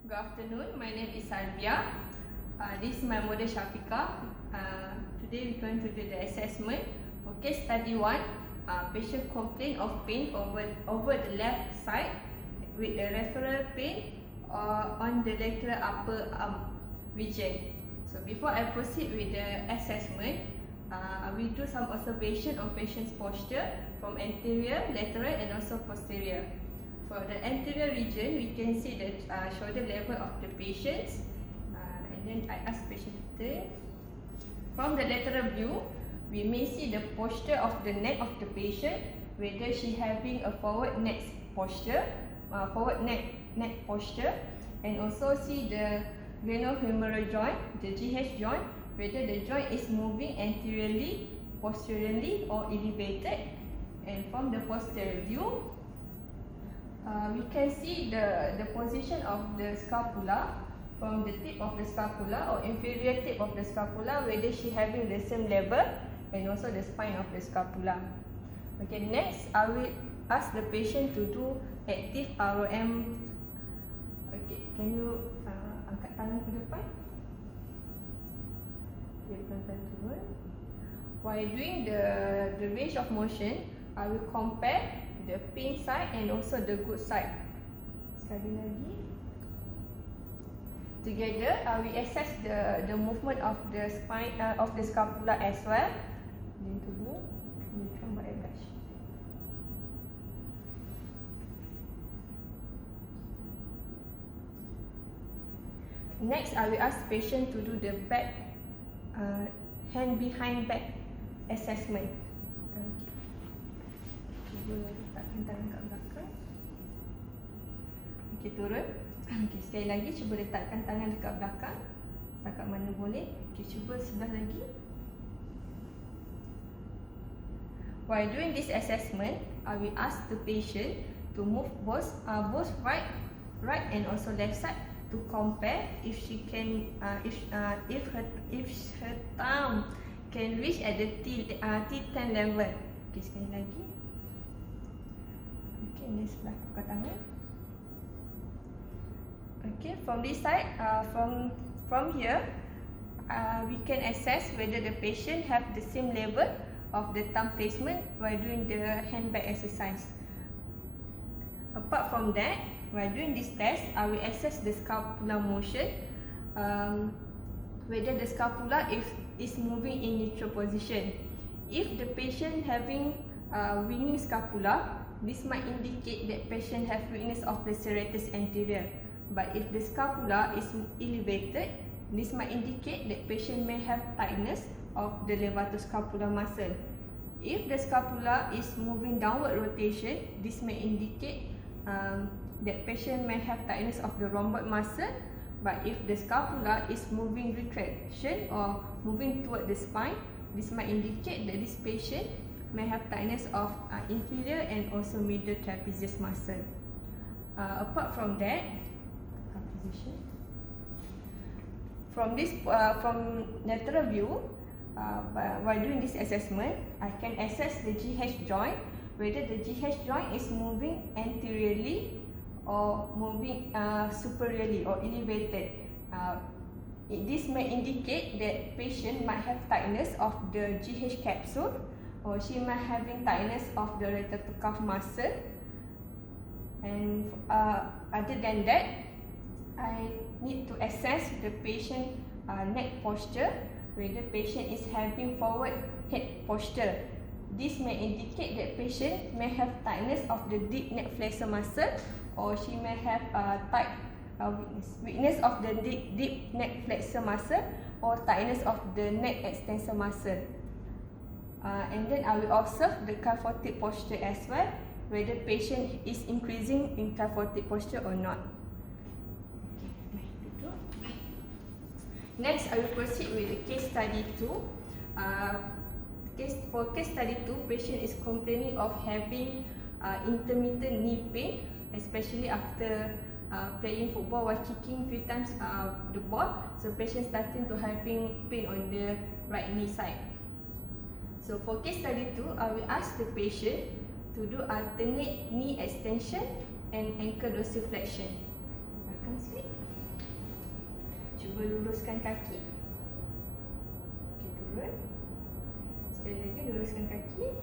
Good afternoon, my name is Salvia. This is my model Shafika. Today we're going to do the assessment for case study 1. Patient complained of pain over the left side with the referral pain on the lateral upper arm region. So before I proceed with the assessment, we do some observation on patient's posture from anterior, lateral and also posterior. For the anterior region, we can see the shoulder level of the patients, and then I ask patient to turn. From the lateral view, we may see the posture of the neck of the patient, whether she having a forward neck posture, and also see the glenohumeral joint, the GH joint, whether the joint is moving anteriorly, posteriorly or elevated. And from the posterior view, we can see the position of the scapula from the tip of the scapula or inferior tip of the scapula, whether she having the same level and also the spine of the scapula. Okay, next I will ask the patient to do active ROM. Okay, can you angkat tangan ke depan? Okay, pelan-pelan turun. While doing the range of motion, I will compare the pain side and also the good side. Sekali lagi. Together, we assess the movement of the spine of the scapula as well. Then dulu, ni tambah brush. Next, I will ask patient to do the back hand behind back assessment. Okay. Cuba letakkan tangan kat belakang. Okey, turun. Okey, sekali lagi cuba letakkan tangan dekat belakang setakat mana boleh. Okey, cuba sebelah lagi. While doing this assessment, I will ask the patient to move both right and also left side to compare if she can if her thumb can reach at the T10 level. Okey, sekali lagi. Okay, ni sebelah tukar tangan. Okay, from this side, from here, we can assess whether the patient have the same level of the thumb placement while doing the hand back exercise. Apart from that, while doing this test, I will assess the scapular motion, whether the scapula is moving in neutral position. If the patient having winging scapula, this might indicate that patient have weakness of the serratus anterior. But if the scapula is elevated, this might indicate that patient may have tightness of the levatoscapular muscle. If the scapula is moving downward rotation, this may indicate that patient may have tightness of the rhomboid muscle. But if the scapula is moving retraction or moving toward the spine, this might indicate that this patient may have tightness of inferior and also middle trapezius muscle. Apart from that, position. From lateral view, while doing this assessment, I can assess the GH joint, whether the GH joint is moving anteriorly or moving superiorly or elevated. This may indicate that patient might have tightness of the GH capsule, or she might having tightness of the rotator cuff muscle. And other than that, I need to assess the patient neck posture, whether patient is having forward head posture. This may indicate that patient may have tightness of the deep neck flexor muscle, or she may have tight weakness of the deep neck flexor muscle or tightness of the neck extensor muscle. And then I will observe the kyphotic posture as well, whether patient is increasing in kyphotic posture or not. Next, I will proceed with the case study 2. For case study 2, patient is complaining of having intermittent knee pain, especially after playing football while kicking 3 times the ball. So patient starting to having pain on the right knee side. So for case study 2, I will ask the patient to do alternate knee extension and ankle dorsiflexion. Belakang sikit. cuba luruskan kaki. Okey, turun. Sekali lagi luruskan kaki.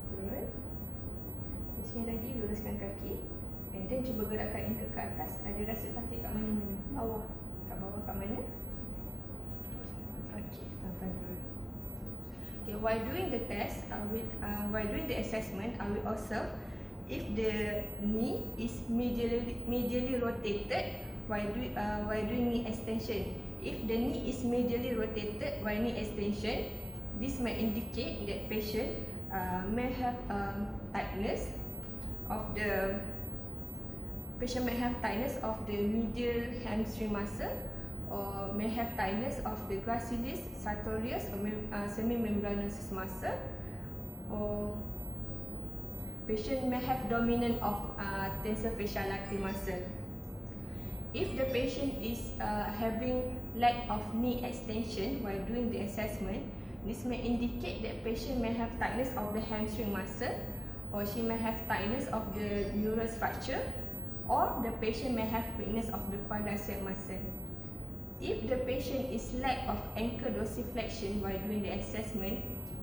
Turun. Sekali lagi luruskan kaki. And then cuba gerakkan ankle ke atas. Ada rasa sakit kat mana-mana? Bawah. Kat bawah kat mana? Okey, tahan turun. Okay, while doing the test, while doing the assessment, I will observe if the knee is medially rotated while doing knee extension. If the knee is medially rotated while knee extension, this may indicate that patient may have tightness of the medial hamstring muscle, or may have tightness of the gracilis, sartorius, or semimembranosus muscle, or patient may have dominant of tensor fasciae latae muscle. If the patient is having lack of knee extension while doing the assessment, this may indicate that patient may have tightness of the hamstring muscle, or she may have tightness of the neural structure, or the patient may have weakness of the quadriceps muscle. If the patient is lack of ankle dorsiflexion while doing the assessment,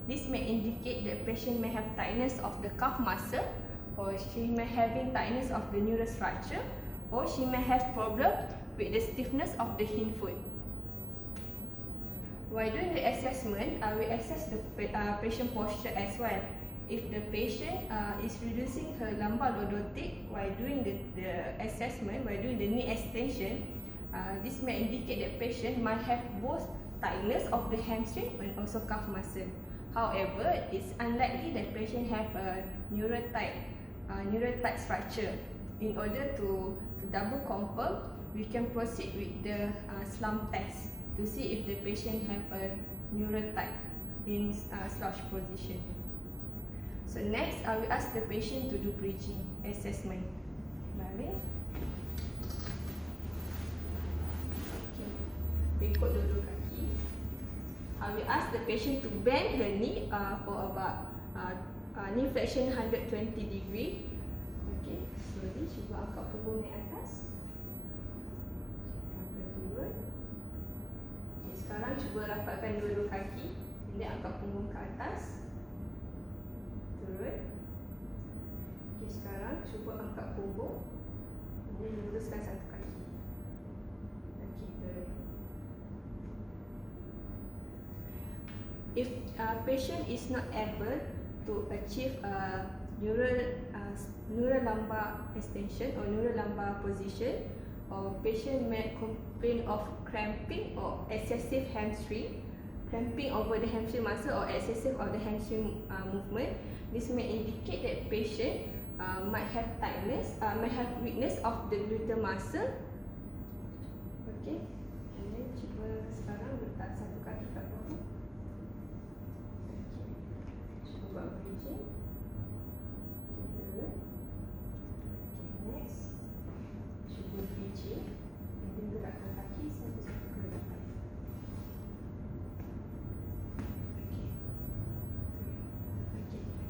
this may indicate that patient may have tightness of the calf muscle, or she may having tightness of the neural structure, or she may have problem with the stiffness of the hind foot. While doing the assessment, I will assess the patient posture as well. If the patient is reducing her lumbar lordotic while doing the assessment, while doing the knee extension, this may indicate that patient might have both tightness of the hamstring and also calf muscle. However, it's unlikely that patient have a neural tight structure. In order to double confirm, we can proceed with the slump test to see if the patient have a neural tight in slouch position. So next, I will ask the patient to do bridging assessment. Baring. Okay. Bengkok dua-dua kaki. I will ask the patient to bend her knee for about knee flexion 120 degree. Okay. Slowly, cuba angkat punggung naik atas. Angkat turun. Okay, sekarang cuba rapatkan dua-dua kaki. Ini angkat punggung ke atas. Turun. Okay, sekarang cuba angkat punggung. Kemudian luruskan satu kaki. Okay, turun. If patient is not able to achieve neural lumbar extension or neural lumbar position, or patient may complain of cramping or excessive hamstring, cramping over the hamstring muscle or excessive of the hamstring movement, this may indicate that patient might have tightness, might have weakness of the gluteal muscle. Okay, and then cuba sekarang letak satu kaki kat bawah. Okay, cuba buat bridging. Okay, turun. Okay, next, cuba bridging. And then gerakkan kaki satu-satu ke depan.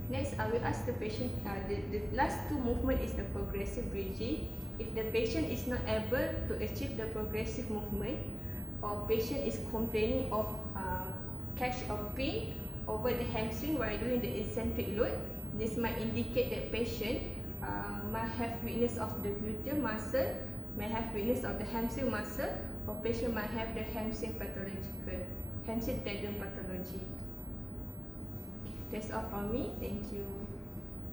Next, I will ask the patient, the last two movement is the progressive bridging. If the patient is not able to achieve the progressive movement, or patient is complaining of catch or pain over the hamstring while doing the eccentric load, this might indicate that patient might have weakness of the gluteal muscle, may have weakness of the hamstring muscle, or patient might have the hamstring tendon pathology. That's all from me. Thank you.